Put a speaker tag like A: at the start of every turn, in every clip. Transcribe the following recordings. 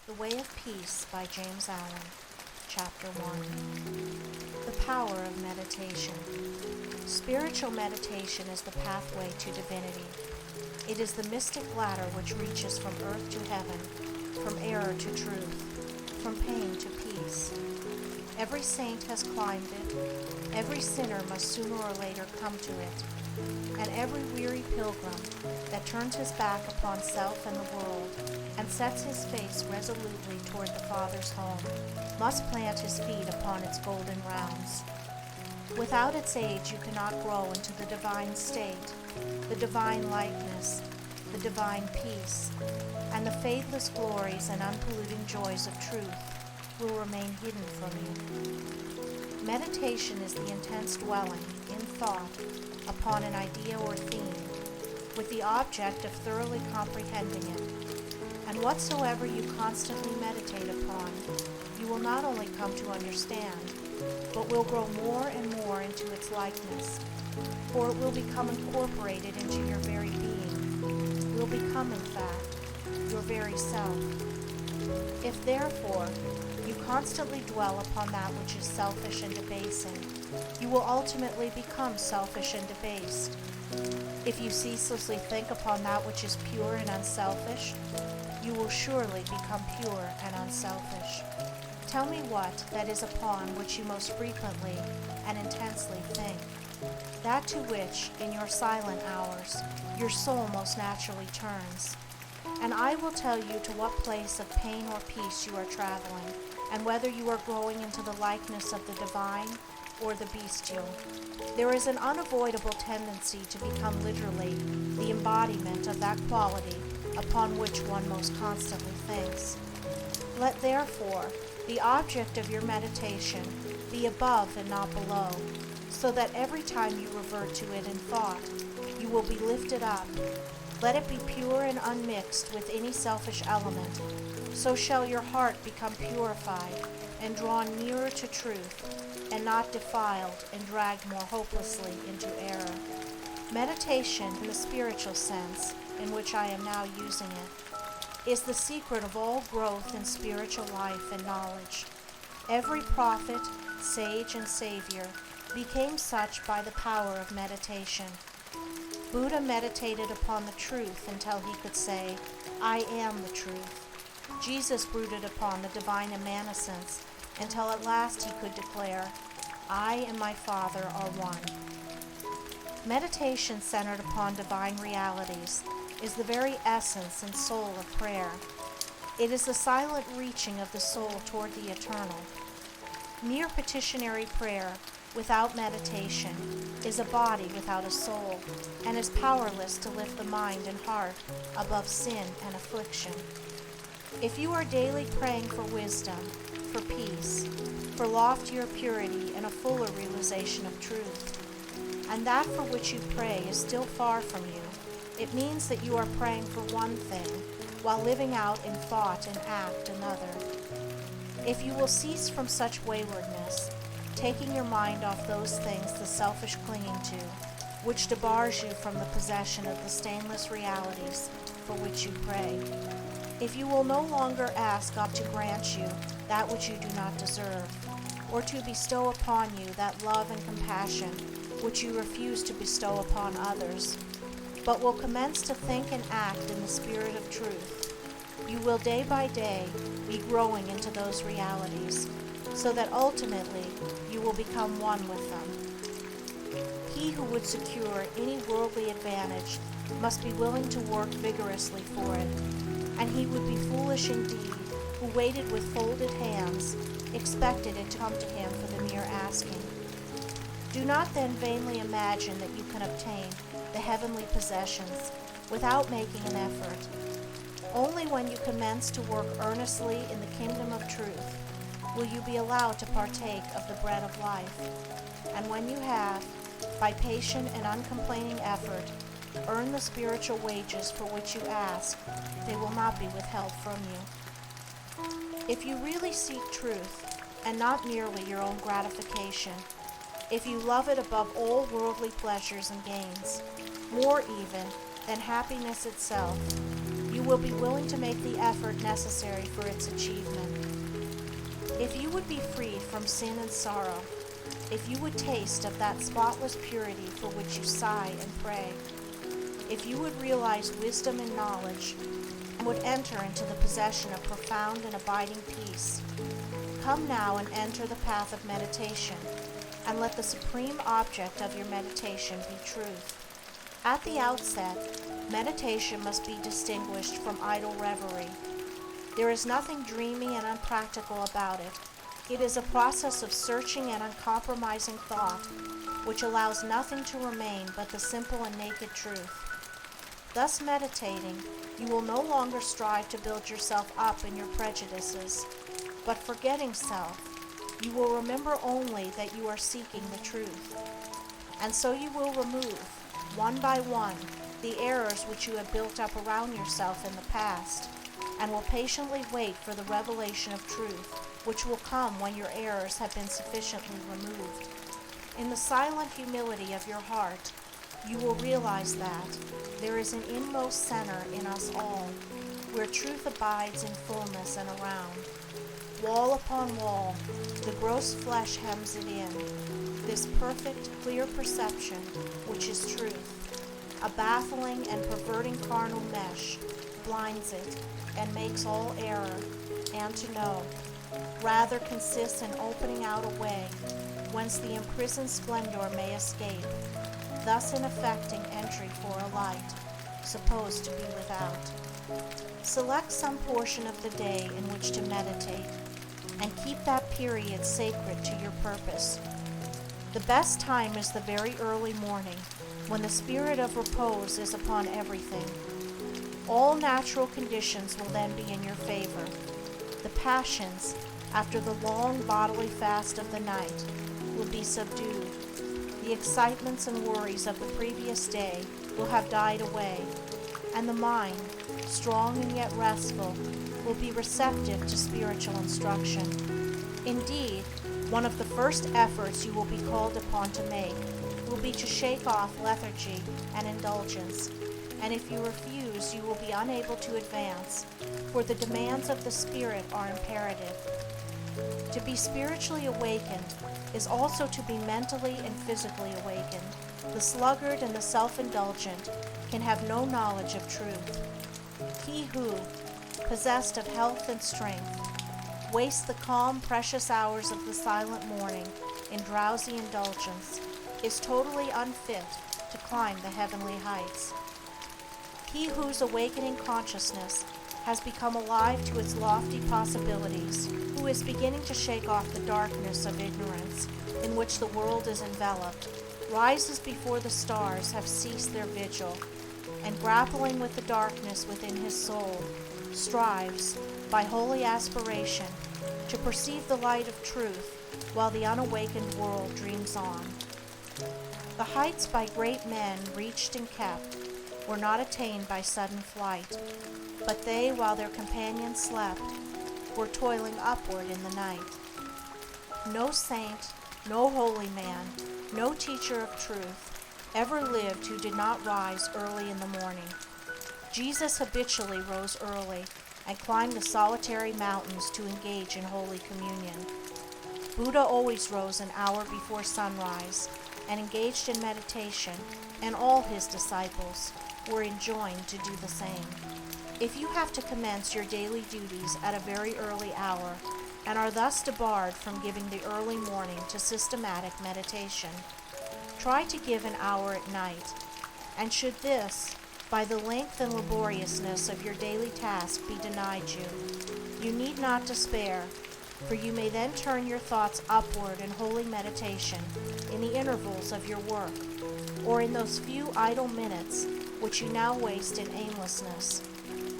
A: The Way of Peace by James Allen, Chapter 1. The Power of Meditation. Spiritual meditation is the pathway to divinity. It is the mystic ladder which reaches from earth to heaven, from error to truth, from pain to peace. Every saint has climbed it, every sinner must sooner or later come to it, and every weary pilgrim that turns his back upon self and the world and sets his face resolutely toward the Father's home must plant his feet upon its golden rounds. Without its aid you cannot grow into the divine state, the divine likeness, the divine peace, and the fadeless glories and unpolluting joys of truth will remain hidden from you. Meditation is the intense dwelling, in thought, upon an idea or theme, with the object of thoroughly comprehending it. And whatsoever you constantly meditate upon, you will not only come to understand, but will grow more and more into its likeness, for it will become incorporated into your very being, will become, in fact, your very self. If, therefore, you constantly dwell upon that which is selfish and debasing, you will ultimately become selfish and debased. If you ceaselessly think upon that which is pure and unselfish, you will surely become pure and unselfish. Tell me what that is upon which you most frequently and intensely think, that to which, in your silent hours, your soul most naturally turns. And I will tell you to what place of pain or peace you are traveling, and whether you are growing into the likeness of the divine or the bestial. There is an unavoidable tendency to become literally the embodiment of that quality upon which one most constantly thinks. Let therefore the object of your meditation be above and not below, so that every time you revert to it in thought, you will be lifted up. Let it be pure and unmixed with any selfish element. So shall your heart become purified and drawn nearer to truth, and not defiled and dragged more hopelessly into error. Meditation, in the spiritual sense in which I am now using it, is the secret of all growth in spiritual life and knowledge. Every prophet, sage, and savior became such by the power of meditation. Buddha meditated upon the truth until he could say, I am the truth. Jesus brooded upon the divine immanence until at last he could declare, I and my Father are one. Meditation centered upon divine realities is the very essence and soul of prayer. It is the silent reaching of the soul toward the eternal. Mere petitionary prayer without meditation is a body without a soul, and is powerless to lift the mind and heart above sin and affliction. If you are daily praying for wisdom, for peace, for loftier purity and a fuller realization of truth, and that for which you pray is still far from you, it means that you are praying for one thing, while living out in thought and act another. If you will cease from such waywardness, taking your mind off those things the selfish clinging to, which debars you from the possession of the stainless realities for which you pray. If you will no longer ask God to grant you that which you do not deserve, or to bestow upon you that love and compassion which you refuse to bestow upon others, but will commence to think and act in the spirit of truth, you will day by day be growing into those realities, so that ultimately you will become one with them. He who would secure any worldly advantage must be willing to work vigorously for it, and he would be foolish indeed who waited with folded hands, expected it to come to him for the mere asking. Do not then vainly imagine that you can obtain the heavenly possessions without making an effort. Only when you commence to work earnestly in the kingdom of truth will you be allowed to partake of the bread of life. And when you have, by patient and uncomplaining effort, earned the spiritual wages for which you ask, they will not be withheld from you. If you really seek truth, and not merely your own gratification, if you love it above all worldly pleasures and gains, more even than happiness itself, you will be willing to make the effort necessary for its achievement. If you would be freed from sin and sorrow, if you would taste of that spotless purity for which you sigh and pray, if you would realize wisdom and knowledge, and would enter into the possession of profound and abiding peace, come now and enter the path of meditation, and let the supreme object of your meditation be truth. At the outset, meditation must be distinguished from idle reverie. There is nothing dreamy and unpractical about it. It is a process of searching and uncompromising thought, which allows nothing to remain but the simple and naked truth. Thus meditating, you will no longer strive to build yourself up in your prejudices, but forgetting self, you will remember only that you are seeking the truth. And so you will remove, one by one, the errors which you have built up around yourself in the past, and will patiently wait for the revelation of truth, which will come when your errors have been sufficiently removed. In the silent humility of your heart, you will realize that there is an inmost center in us all, where truth abides in fullness and around. Wall upon wall, the gross flesh hems it in, this perfect, clear perception, which is truth. A baffling and perverting carnal mesh blinds it and makes all error, and to know, rather consists in opening out a way whence the imprisoned splendor may escape, thus in effecting entry for a light, supposed to be without. Select some portion of the day in which to meditate, and keep that period sacred to your purpose. The best time is the very early morning, when the spirit of repose is upon everything. All natural conditions will then be in your favor. The passions, after the long bodily fast of the night, will be subdued. The excitements and worries of the previous day will have died away, and the mind, strong and yet restful, will be receptive to spiritual instruction. Indeed, one of the first efforts you will be called upon to make will be to shake off lethargy and indulgence, and if you refuse, you will be unable to advance, for the demands of the Spirit are imperative. To be spiritually awakened is also to be mentally and physically awakened. The sluggard and the self-indulgent can have no knowledge of truth. He who, possessed of health and strength, wastes the calm, precious hours of the silent morning in drowsy indulgence, is totally unfit to climb the heavenly heights. He whose awakening consciousness has become alive to its lofty possibilities, who is beginning to shake off the darkness of ignorance in which the world is enveloped, rises before the stars have ceased their vigil, and grappling with the darkness within his soul, strives, by holy aspiration, to perceive the light of truth while the unawakened world dreams on. The heights by great men reached and kept were not attained by sudden flight, but they, while their companions slept, were toiling upward in the night. No saint, no holy man, no teacher of truth ever lived who did not rise early in the morning. Jesus habitually rose early and climbed the solitary mountains to engage in Holy Communion. Buddha always rose an hour before sunrise and engaged in meditation, and all his disciples were enjoined to do the same. If you have to commence your daily duties at a very early hour, and are thus debarred from giving the early morning to systematic meditation, try to give an hour at night, and should this, by the length and laboriousness of your daily task, be denied you, you need not despair, for you may then turn your thoughts upward in holy meditation in the intervals of your work, or in those few idle minutes which you now waste in aimlessness.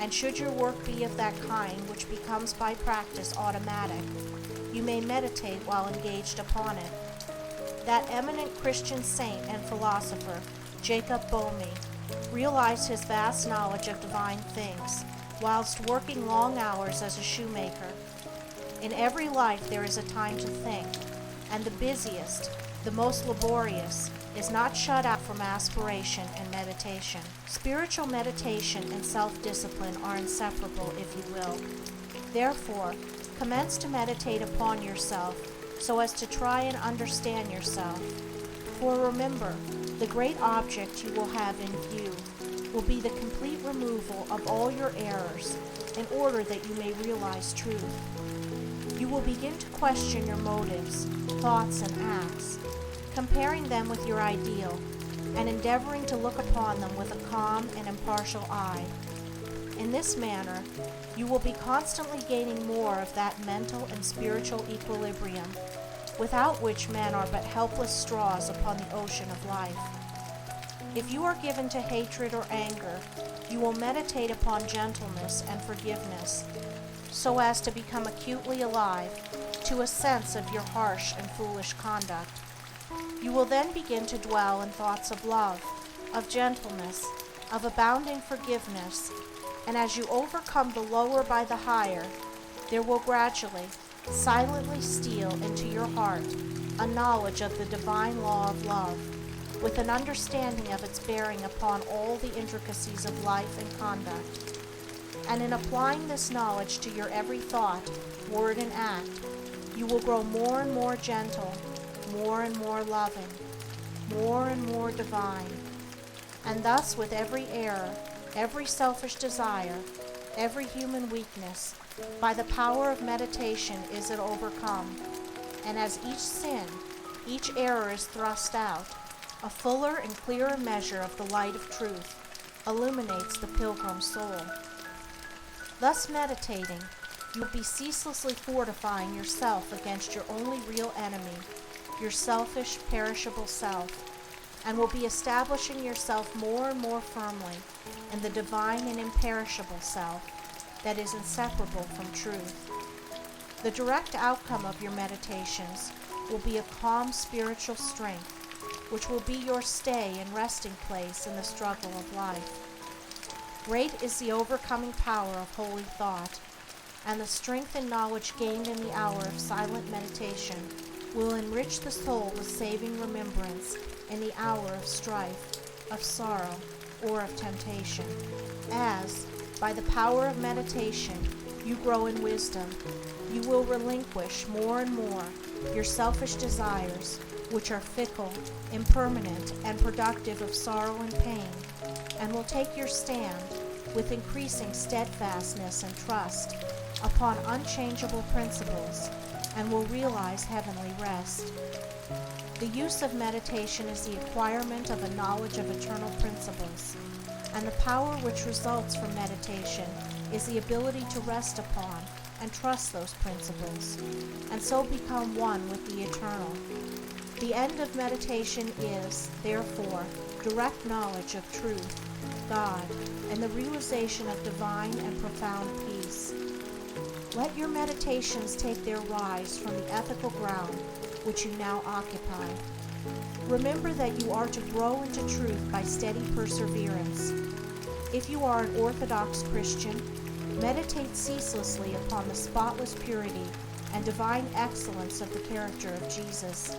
A: And should your work be of that kind which becomes by practice automatic, you may meditate while engaged upon it. That eminent Christian saint and philosopher, Jacob Boehme, realized his vast knowledge of divine things whilst working long hours as a shoemaker. In every life there is a time to think, and the busiest, the most laborious, is not shut out from aspiration and meditation. Spiritual meditation and self-discipline are inseparable, if you will. Therefore, commence to meditate upon yourself so as to try and understand yourself. For remember, the great object you will have in view will be the complete removal of all your errors in order that you may realize truth. You will begin to question your motives, thoughts, and acts, comparing them with your ideal, and endeavoring to look upon them with a calm and impartial eye. In this manner, you will be constantly gaining more of that mental and spiritual equilibrium, without which men are but helpless straws upon the ocean of life. If you are given to hatred or anger, you will meditate upon gentleness and forgiveness, so as to become acutely alive to a sense of your harsh and foolish conduct. You will then begin to dwell in thoughts of love, of gentleness, of abounding forgiveness, and as you overcome the lower by the higher, there will gradually, silently steal into your heart a knowledge of the divine law of love, with an understanding of its bearing upon all the intricacies of life and conduct. And in applying this knowledge to your every thought, word, and act, you will grow more and more gentle, more and more loving, more and more divine. And thus with every error, every selfish desire, every human weakness, by the power of meditation is it overcome. And as each sin, each error is thrust out, a fuller and clearer measure of the light of truth illuminates the pilgrim soul. Thus meditating, you will be ceaselessly fortifying yourself against your only real enemy, your selfish, perishable self, and will be establishing yourself more and more firmly in the divine and imperishable self that is inseparable from truth. The direct outcome of your meditations will be a calm spiritual strength, which will be your stay and resting place in the struggle of life. Great is the overcoming power of holy thought, and the strength and knowledge gained in the hour of silent meditation will enrich the soul with saving remembrance in the hour of strife, of sorrow, or of temptation. As, by the power of meditation, you grow in wisdom, you will relinquish more and more your selfish desires, which are fickle, impermanent, and productive of sorrow and pain, and will take your stand with increasing steadfastness and trust upon unchangeable principles, and will realize heavenly rest. The use of meditation is the acquirement of a knowledge of eternal principles, and the power which results from meditation is the ability to rest upon and trust those principles, and so become one with the eternal. The end of meditation is, therefore, direct knowledge of truth, God, and the realization of divine and profound peace. Let your meditations take their rise from the ethical ground which you now occupy. Remember that you are to grow into truth by steady perseverance. If you are an Orthodox Christian, meditate ceaselessly upon the spotless purity and divine excellence of the character of Jesus,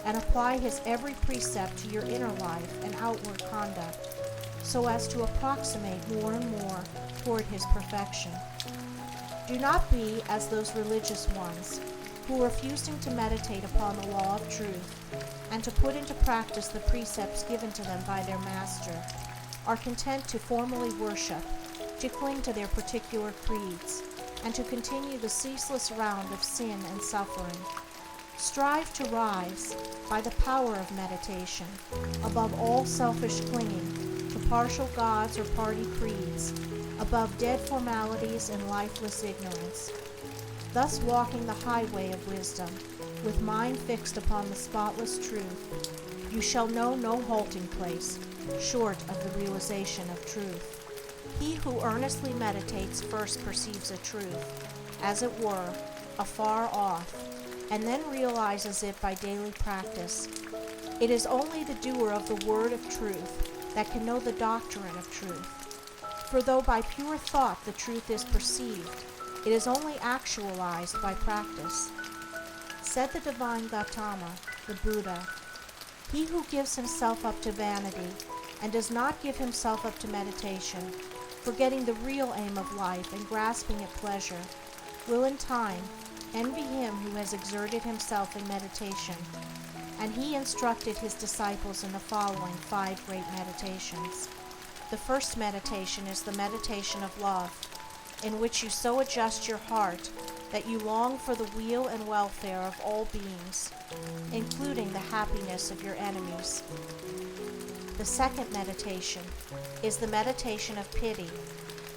A: and apply his every precept to your inner life and outward conduct, so as to approximate more and more toward his perfection. Do not be as those religious ones who, refusing to meditate upon the law of truth and to put into practice the precepts given to them by their master, are content to formally worship, to cling to their particular creeds, and to continue the ceaseless round of sin and suffering. Strive to rise, by the power of meditation, above all selfish clinging to partial gods or party creeds, above dead formalities and lifeless ignorance. Thus walking the highway of wisdom, with mind fixed upon the spotless truth, you shall know no halting place, short of the realization of truth. He who earnestly meditates first perceives a truth, as it were, afar off, and then realizes it by daily practice. It is only the doer of the word of truth that can know the doctrine of truth. For though by pure thought the truth is perceived, it is only actualized by practice. Said the divine Gautama, the Buddha, He who gives himself up to vanity and does not give himself up to meditation, forgetting the real aim of life and grasping at pleasure, will in time envy him who has exerted himself in meditation. And he instructed his disciples in the following 5 great meditations. The first meditation is the meditation of love, in which you so adjust your heart that you long for the weal and welfare of all beings, including the happiness of your enemies. The second meditation is the meditation of pity,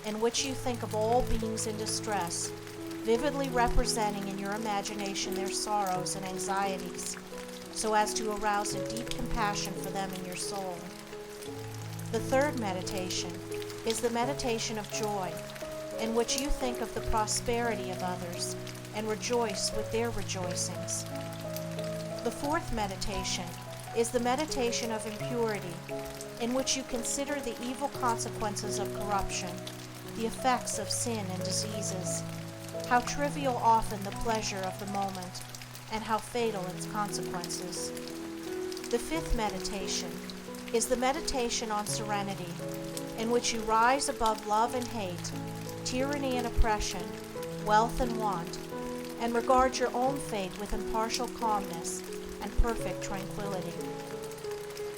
A: in which you think of all beings in distress, vividly representing in your imagination their sorrows and anxieties, so as to arouse a deep compassion for them in your soul. The third meditation is the meditation of joy, in which you think of the prosperity of others and rejoice with their rejoicings. The fourth meditation is the meditation of impurity, in which you consider the evil consequences of corruption, the effects of sin and diseases, how trivial often the pleasure of the moment, and how fatal its consequences. The fifth meditation is the meditation on serenity, in which you rise above love and hate, tyranny and oppression, wealth and want, and regard your own fate with impartial calmness and perfect tranquility.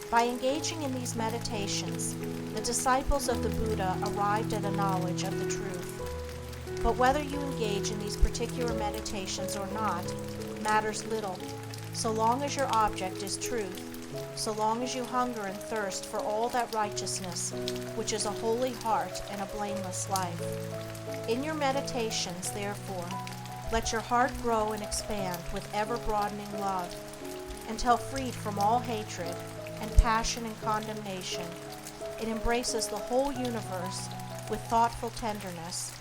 A: By engaging in these meditations, the disciples of the Buddha arrived at a knowledge of the truth. But whether you engage in these particular meditations or not matters little, so long as your object is truth, so long as you hunger and thirst for all that righteousness, which is a holy heart and a blameless life. In your meditations, therefore, let your heart grow and expand with ever-broadening love, until freed from all hatred and passion and condemnation, it embraces the whole universe with thoughtful tenderness.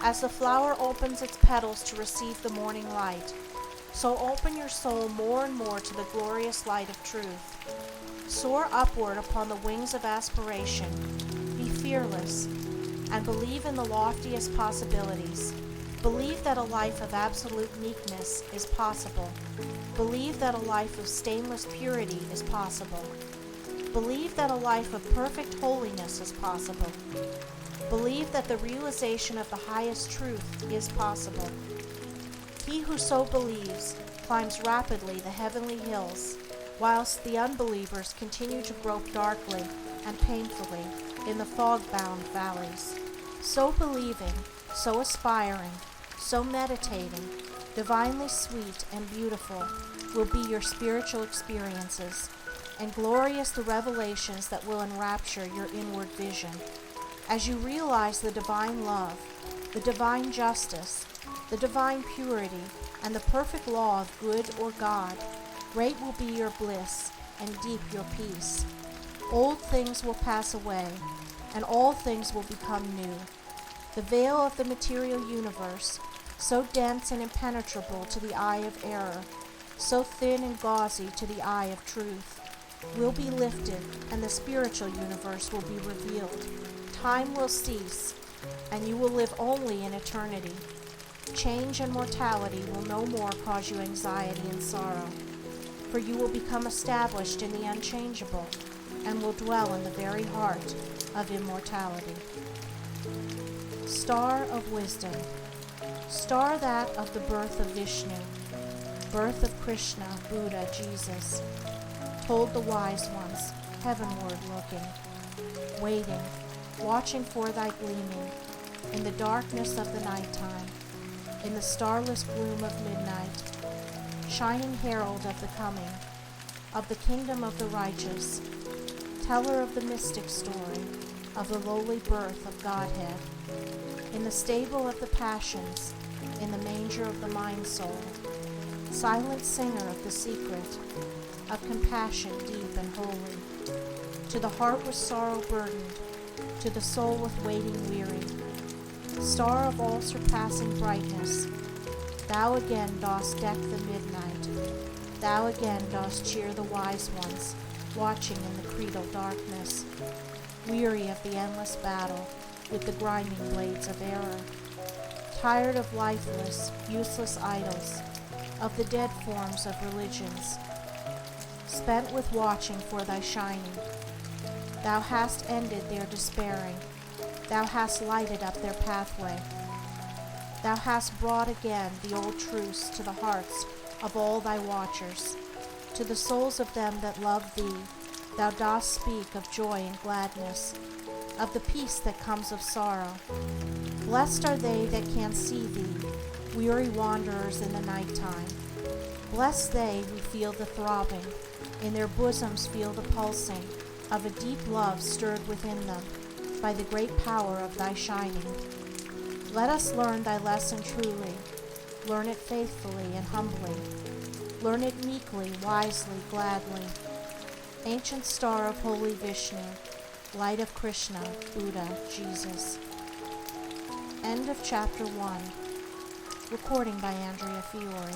A: As the flower opens its petals to receive the morning light, so open your soul more and more to the glorious light of truth. Soar upward upon the wings of aspiration, be fearless, and believe in the loftiest possibilities. Believe that a life of absolute meekness is possible. Believe that a life of stainless purity is possible. Believe that a life of perfect holiness is possible. Believe that the realization of the highest truth is possible. He who so believes climbs rapidly the heavenly hills, whilst the unbelievers continue to grope darkly and painfully in the fog-bound valleys. So believing, so aspiring, so meditating, divinely sweet and beautiful will be your spiritual experiences, and glorious the revelations that will enrapture your inward vision. As you realize the divine love, the divine justice, the divine purity, and the perfect law of good or God, great will be your bliss and deep your peace. Old things will pass away, and all things will become new. The veil of the material universe, so dense and impenetrable to the eye of error, so thin and gauzy to the eye of truth, will be lifted, and the spiritual universe will be revealed. Time will cease, and you will live only in eternity. Change and mortality will no more cause you anxiety and sorrow, for you will become established in the unchangeable, and will dwell in the very heart of immortality. Star of wisdom, star that of the birth of Vishnu, birth of Krishna, Buddha, Jesus, told the wise ones, heavenward looking, waiting, watching for thy gleaming, in the darkness of the nighttime, in the starless gloom of midnight, shining herald of the coming, of the kingdom of the righteous, teller of the mystic story, of the lowly birth of Godhead, in the stable of the passions, in the manger of the mind soul, silent singer of the secret, of compassion deep and holy, to the heart with sorrow burdened, to the soul with waiting weary, star of all surpassing brightness, thou again dost deck the midnight, thou again dost cheer the wise ones, watching in the creedal darkness, weary of the endless battle with the grinding blades of error, tired of lifeless, useless idols, of the dead forms of religions, spent with watching for thy shining. Thou hast ended their despairing. Thou hast lighted up their pathway. Thou hast brought again the old truths to the hearts of all thy watchers. To the souls of them that love thee, thou dost speak of joy and gladness, of the peace that comes of sorrow. Blessed are they that can see thee, weary wanderers in the night time. Blessed they who feel the throbbing, in their bosoms feel the pulsing of a deep love stirred within them by the great power of thy shining. Let us learn thy lesson truly, learn it faithfully and humbly, learn it meekly, wisely, gladly. Ancient star of holy Vishnu, light of Krishna, Buddha, Jesus. End of chapter 1. Recording by Andrea Fiore.